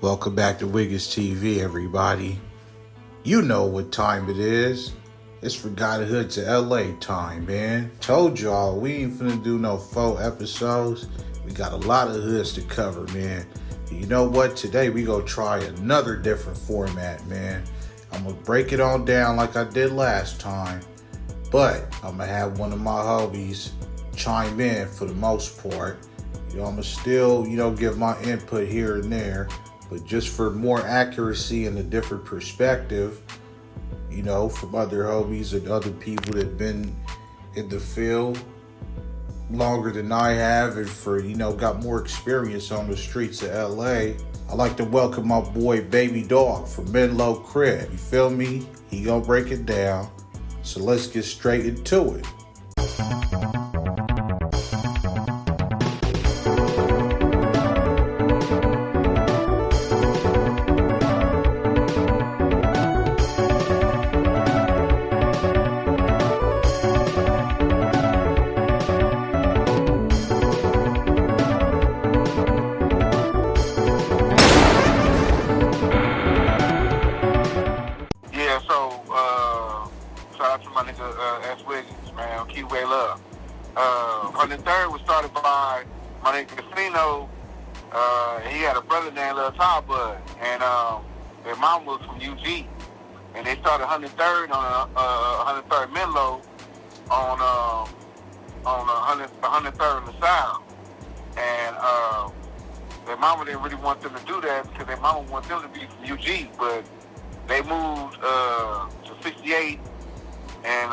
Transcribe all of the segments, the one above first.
Welcome back to WigginsTV, everybody. You know what time it is. It's Forgotten Hood to LA time, man. Told y'all we ain't finna do no 4 episodes. We got a lot of hoods to cover, man. You know what? Today we gonna try another different format, man. I'm gonna break it on down like I did last time, but I'm gonna have one of my homies chime in for the most part. I'm gonna still, give my input here and there, but just for more accuracy and a different perspective, from other homies and other people that have been in the field longer than I have and for, got more experience on the streets of LA. I'd like to welcome my boy Baby Dog from Menlo Crips. You feel me? He gonna break it down. So let's get straight into it. S.Wiggins, man, keep way love. 103rd was started by my nigga Casino. He had a brother named Lil Tall Bud, and their mom was from UG. And they started 103rd on 103rd Menlo on 103rd in the South. And their mama didn't really want them to do that because their mama wanted them to be from UG, but they moved to 68 and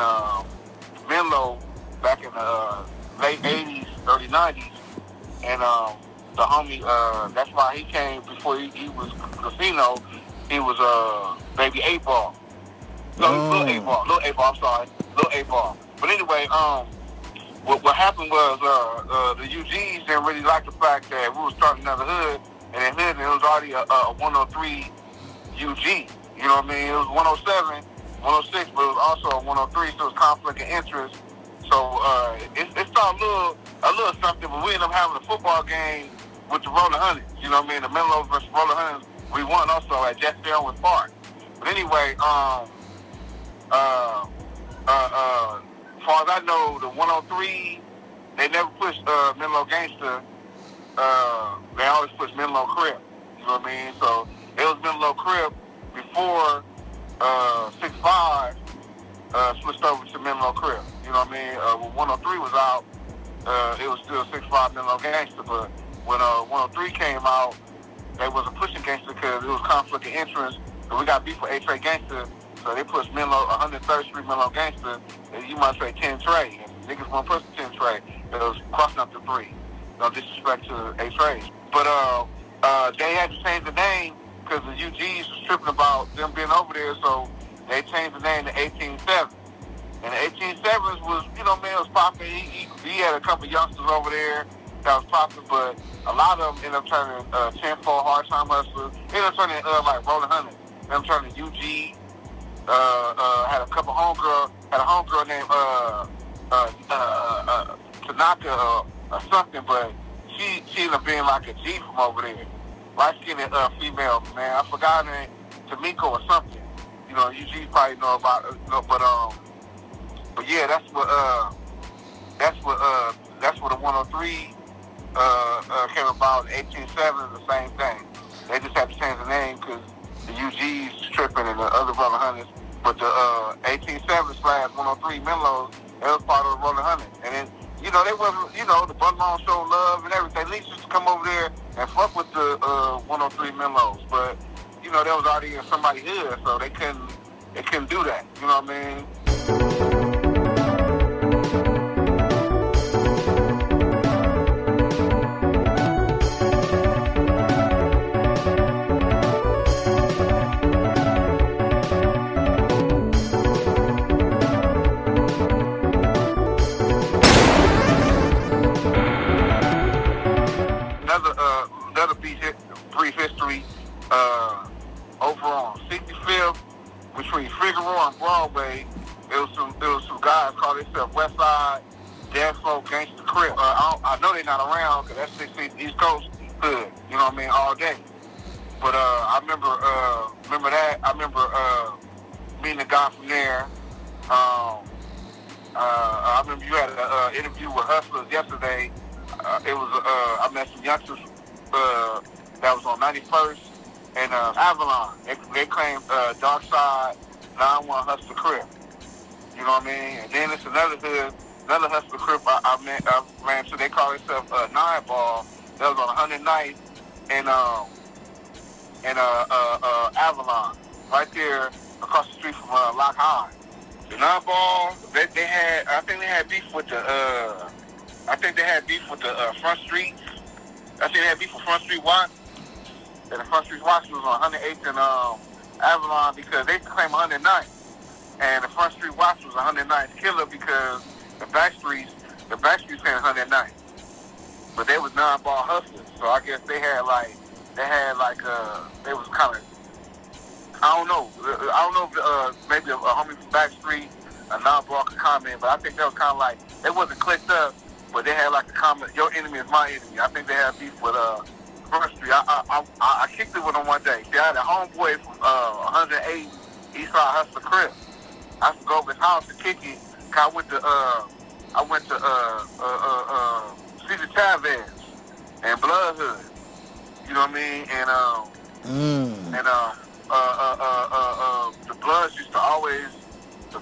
Menlo back in the late 80s, early 90s. And the homie, that's why he came before he was Casino. He was Baby 8-Ball. No, Lil 8-Ball. Lil 8-Ball, I'm sorry. Lil 8-Ball. But anyway, what happened was the UGs didn't really like the fact that we were starting another hood, and that hood, it was already a 103 UG. You know what I mean? It was 107. 106, but it was also a 103, so it was conflict of interest. So it started a little something, but we ended up having a football game with the Rolling Hundreds. You know what I mean? The Menlo versus Rolling Hundreds. We won also at Jesse Owens Park. But anyway, as far as I know, the 103, they never pushed Menlo Gangster. They always pushed Menlo Crip. You know what I mean? So it was Menlo Crip before 6'5", switched over to Menlo Crips. You know what I mean? When 103 was out, it was still 6'5" Menlo Gangster. But when 103 came out, they wasn't pushing Gangster because it was conflict of interest. So we got beef with A-Trey Gangster, so they pushed Menlo 103rd Street Menlo Gangster. And you might say 10 Trey. And niggas won't push the 10 Trey. It was crossing up to 3. No disrespect to A-Trey. But they had to change the name because the UGs was tripping about them being over there, so they changed the name to 187. And the 187s was, it was popping. He had a couple youngsters over there that was popping, but a lot of them ended up turning 10-4 hard time hustlers. They ended up turning like Rolling Hundreds. They ended up turning UG. Had a couple had a homegirl named Tanaka or something, but she ended up being like a G from over there. Light-skinned female, man. I forgot her name, Tamiko or something. You probably know about it, but yeah, that's what the 103 came about. 187 is the same thing. They just had to change the name because the UGs tripping and the other Rolling Hundreds. But the 187/103 Menlo, that was part of the Rolling Hundreds. And then, they wasn't, the Bunlong showed love and everything. At least used to come over there and fuck with the 103 Menlos. But, they was already in somebody's hood, so they couldn't do that. You know what I mean? Another brief history. Over on 65th, between Figueroa and Broadway, there was some guys called themselves Westside Death Row Gangster Crip. I know they're not around because that's 16th East Coast hood. You know what I mean? All day. But I remember that. I remember meeting a guy from there. I remember you had an interview with Hustlers yesterday. I met some youngsters that was on 91st and Avalon. They claimed Dark Side 9-1 Hustler Crip. You know what I mean? And then it's another hood, another Hustler Crip I ran to. They call themselves Nine Ball. That was on 109th and Avalon, right there across the street from Lock High. The Nine Ball, they had, I think they had beef with the Front Street. I think they had beef with Front Street Watch. And the Front Street Watch was on 108th and Avalon because they claim 109th. And the Front Street Watch was 109th killer because the back streets saying 109th. But they was Nine-Ball hustlers. So I guess they was kind of, I don't know if maybe a homie from Backstreet, a non-ball could comment, but I think that was kind of like, they wasn't clicked up, but they had like a comment, your enemy is my enemy. I think they had beef with Front Street. I kicked it with them one day. See, I had a homeboy from 108 Eastside Hustler Crip. I used to go over his house to kick it. I went to Cedar Chavez and Bloodhood. You know what I mean? And the Bloods used to always, I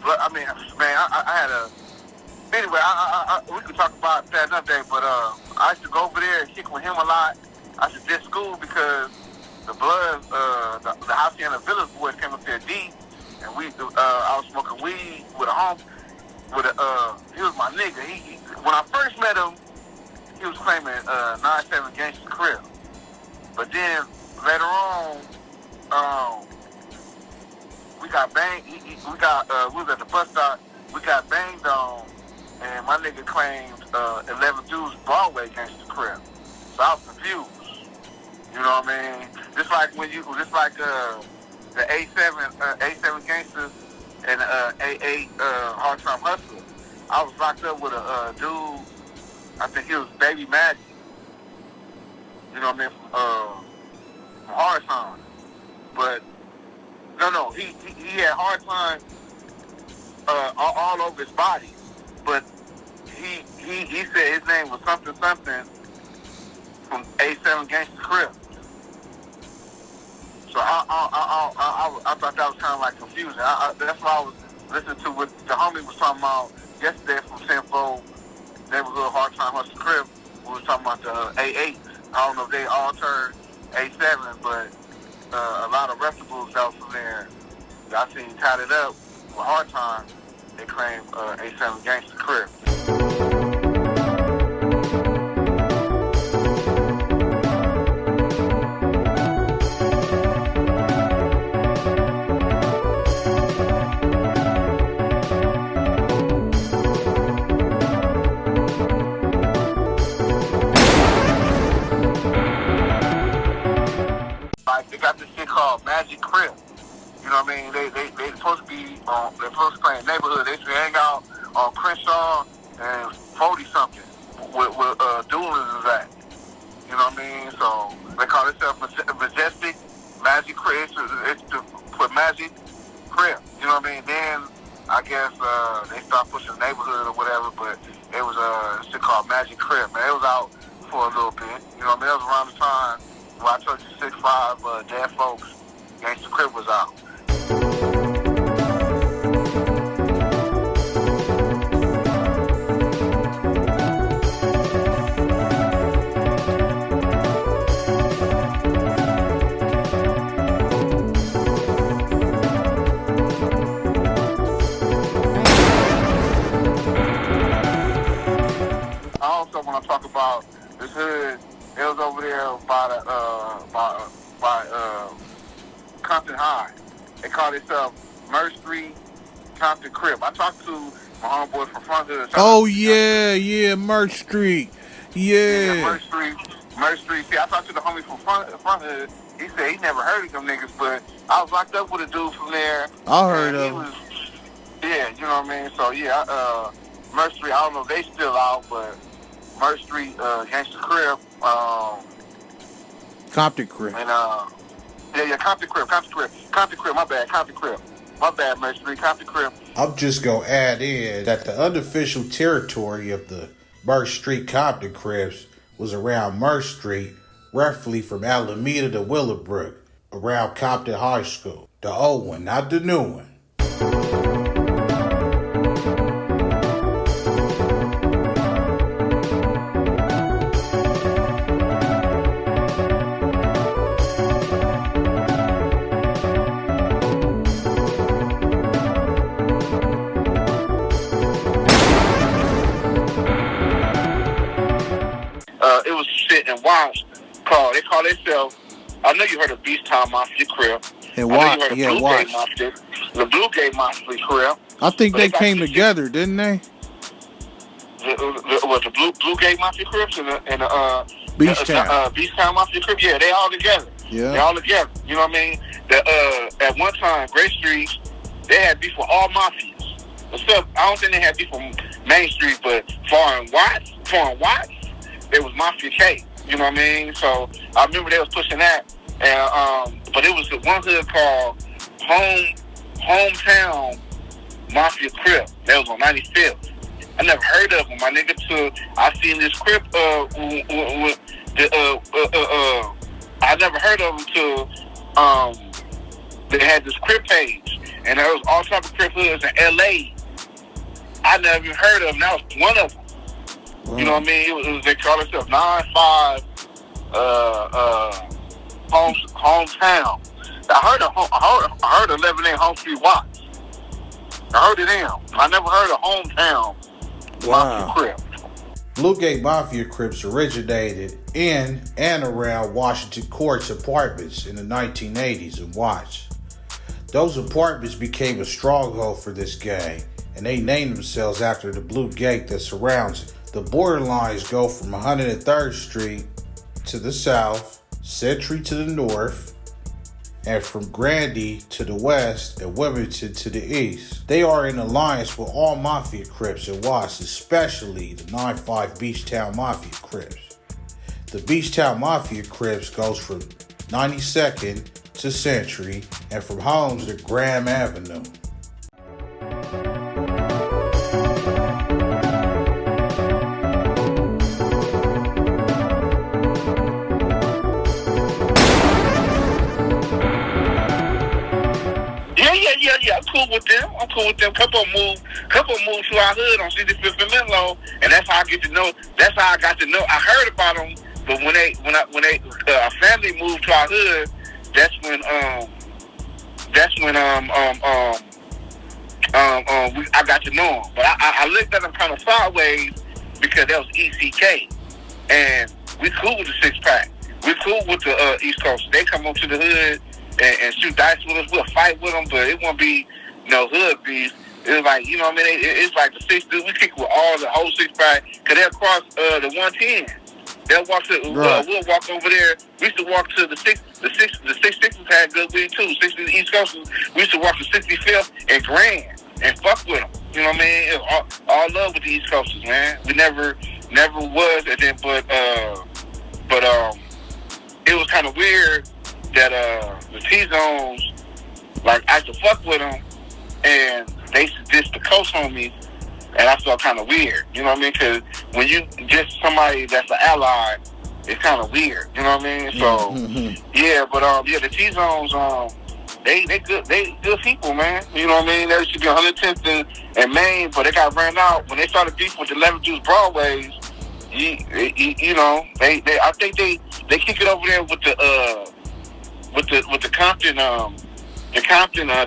had a, anyway, we could talk about that another day, but I used to go over there and kick with him a lot. I used to ditch school because the Bloods, the Hacienda Village boys came up there deep, and I was smoking weed with he was my nigga. He when I first met him, he was claiming 9-7 Gangsta Crip. But then later on, we got banged. We was at the bus stop. We got banged on, and my nigga claimed 11 dudes Broadway Gangsta Crip. So I was confused. You know what I mean? Just like the A7 gangsters and A8 hard time hustler. I was locked up with a dude. I think he was Baby Magic. You know what I mean? From Hard Time. But no, he had Hard Time all over his body. But he said his name was something from A7 Gangsta Crip. So I thought that was kind of like confusing. That's why I was listening to what the homie was talking about yesterday from Sinfo, Neighborhood Hard Time Hustler Crip. We was talking about the A8s. I don't know if they all turned A7, but a lot of reputables that was from there that I seen tied it up with Hard Time. They claim A7 Gangsta Crip. They got this shit called Magic Crip. You know what I mean? They supposed to be they're supposed to play in neighborhood. They used to hang out on Crenshaw and 40-something with duelers and that. You know what I mean? So they call themselves Majestic Magic Crip. It's to put Magic Crip. You know what I mean? Then I guess they start pushing neighborhood or whatever, but it was shit called Magic Crip. Man, it was out for a little bit. You know what I mean? That was around the time when I told you 6'5", Dead Folks, Gangsta Crip was out. I also want to talk about this hood. It was over there by Compton High. They call themselves Myrrh Street, Compton Crip. I talked to my homeboy from Front Hood. Oh yeah, Myrrh Street. Yeah, Myrrh Street. See, I talked to the homie from Front Hood. He said he never heard of them niggas, but I was locked up with a dude from there. I heard of him. Yeah, you know what I mean? So yeah, Myrrh Street, I don't know if they still out, but Myrrh Street, Gangsta Crip, Compton Crip. And Yeah, Compton Crip, my bad, Compton Crip. My bad, Majestic, Compton Crip. I'm just gonna add in that the unofficial territory of the Myrrh Street Compton Crips was around Myrrh Street, roughly from Alameda to Willowbrook, around Compton High School. The old one, not the new one. It was shit and watch called. They call themselves. I know you heard of Beach Town Mafia Crip. And I know why? you heard of Yeah, Blue watch. Gate Mafia. The Blue Gate Mafia Crip. I think But they got came two together, didn't they? The Blue Gate Mafia Crips and the Beach Town. Beach Town Mafia Crip. Yeah, they all together. Yeah. They all together. You know what I mean? At one time, Great Street, they had beef with all mafias. Except I don't think they had beef with Main Street, but Foreign Watts, there was Mafia K. You know what I mean? So I remember they was pushing that, and but it was the one hood called Hometown Mafia Crip. That was on 95th. I never heard of them, my nigga. Till I seen this Crip. I never heard of them till they had this Crip page, and there was all type of Crip hoods in L.A. I never even heard of them. That was one of them. Wow. You know what I mean? It was they call themselves 9-5 hometown. I heard 11A Home Street Watts. I heard of them. I never heard of Hometown Wow. Mafia Crip. Blue Gate Mafia Crips originated in and around Washington Court's apartments in the 1980s in Watts. Those apartments became a stronghold for this gang, and they named themselves after the Blue Gate that surrounds it. The borderlines go from 103rd Street to the south, Century to the north, and from Grandy to the west and Wilmington to the east. They are in alliance with all Mafia Crips in Watts, especially the 9-5 Beachtown Mafia Crips. The Beachtown Mafia Crips goes from 92nd to Century and from Holmes to Graham Avenue. Yeah. I'm cool with them. Couple moved to our hood on 65th and Menlo, and that's how I get to know. That's how I got to know. I heard about them, but when our family moved to our hood, that's when I got to know them. But I looked at them kind of sideways because that was ECK, and we cool with the 6-pack. We cool with the East Coast. They come up to the hood and shoot dice with us. We'll fight with them, but it won't be no hood beef. It's like, you know what I mean? It's like the 6 dudes. We kick with all the whole 6-pack because they'll cross the 110. They'll walk to. Right. We'll walk over there. We used to walk to the 6 had good weed too. 60 East Coast. We used to walk to 65th and Grand and fuck with them. You know what I mean? It was all love with the East Coasters, man. We never was, and then but it was kind of weird that the T-Zones, like, I used to fuck with them, and they used to diss the coast homies, and I felt kind of weird, you know what I mean? Because when you diss somebody that's an ally, it's kind of weird, you know what I mean? So, yeah, but the T-Zones, they good people, man. You know what I mean? They used to be 110th and Main, but they got ran out when they started beef with the 11 Juice Broadways. You know, I think they kick it over there with the Compton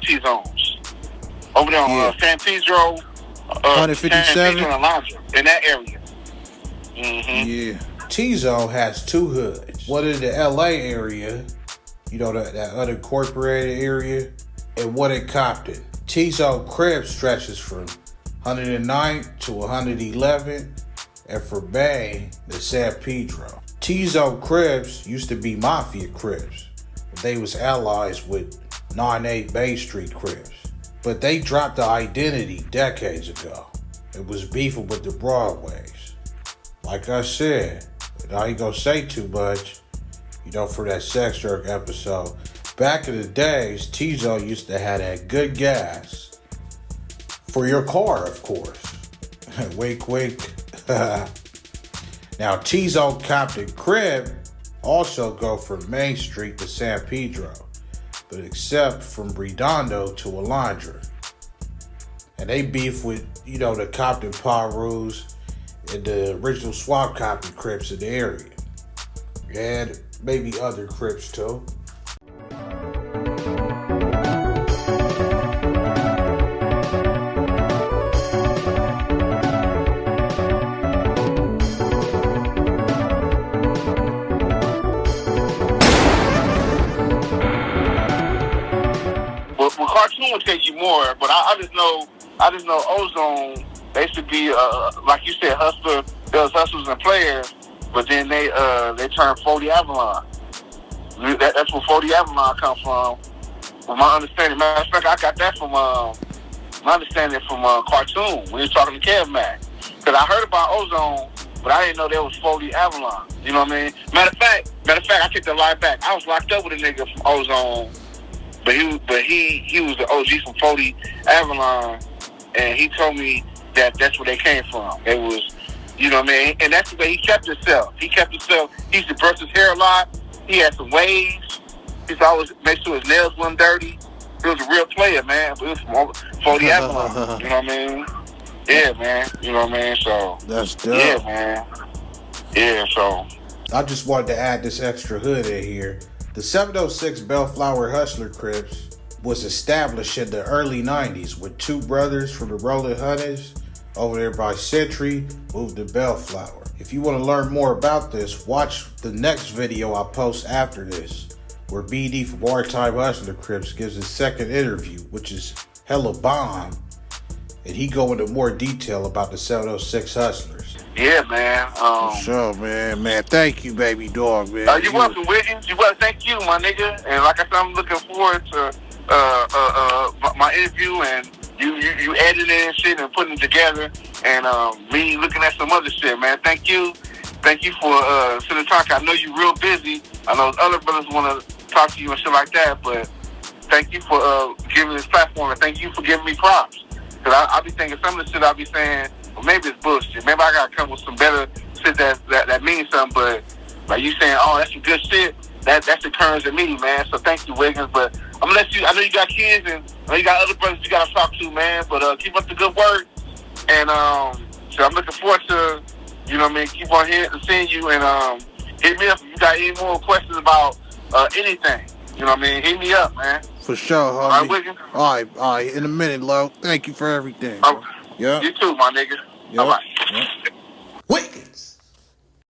T-Zones over there on San Pedro, 157 and Alonzo, in that area. Mm-hmm. Yeah. T-Zone has 2 hoods. One in the LA area, you know, that unincorporated area, and one in Compton. T-Zone Crips stretches from 109th to 111th, and from Bay to San Pedro. T-Zone Crips used to be Mafia Crips, but they was allies with 9-8 Bay Street Crips. But they dropped the identity decades ago. It was beefing with the Broadways. Like I said, I ain't gonna say too much, you know, for that sex jerk episode. Back in the days, T-Zone used to have that good gas. For your car, of course. Wink, wink. Now, T-Zone Compton Crip also go from Main Street to San Pedro, but except from Redondo to Alondra. And they beef with, the Compton Parus and the original Swamp Compton Crips in the area. And maybe other Crips too. Well, Cartoon will tell you more, but I just know Ozone. They should be like you said, hustler. There was hustlers and players, but then they turned 40 Avalon. That's where 40 Avalon comes from. From my understanding, matter of fact, I got that from my understanding from Cartoon when he was talking to Kev Mac. Because I heard about Ozone, but I didn't know there was 40 Avalon. You know what I mean? Matter of fact, I take the lie back. I was locked up with a nigga from Ozone. But he was the OG from 40 Avalon, and he told me that's where they came from. It was, you know what I mean? And that's the way he kept himself. He used to brush his hair a lot. He had some waves. He used to always make sure his nails weren't dirty. He was a real player, man. But it was from 40 Avalon. You know what I mean? Yeah, man. You know what I mean? So that's dope. Yeah, man. Yeah, so I just wanted to add this extra hood in here. The 706 Bellflower Hustler Crips was established in the early 90s with two brothers from the Rolling Hunters over there by Century moved to Bellflower. If you want to learn more about this, watch the next video I post after this, where BD from Wartime Hustler Crips gives his second interview, which is hella bomb, and he go into more detail about the 706 Hustlers. yeah, man. For sure, man. Man, thank you, baby dog, man. You welcome, Wiggins. You welcome. Thank you, my nigga. And like I said, I'm looking forward to my interview and you editing and shit and putting it together, and me looking at some other shit, man. Thank you for sitting talking. I know you're real busy. I know other brothers want to talk to you and shit like that, but thank you for giving this platform, and thank you for giving me props. Cause I be thinking some of the shit I be saying, well, maybe it's bullshit. Maybe I gotta come with some better shit that means something. But like you saying, oh, that's some good shit. That's encouraging me, man. So thank you, Wiggins. But I'm gonna let you. I know you got kids and I know you got other brothers you gotta talk to, man. But keep up the good work. And so I'm looking forward to, you know what I mean, keep on hearing and seeing you. And hit me up if you got any more questions about anything. You know what I mean? Hit me up, man. For sure, homie. All right, Wiggins. All right. In a minute, Lo. Thank you for everything. Oh, Yeah. you too, my nigga. Yep. All right. Yep. Wiggins!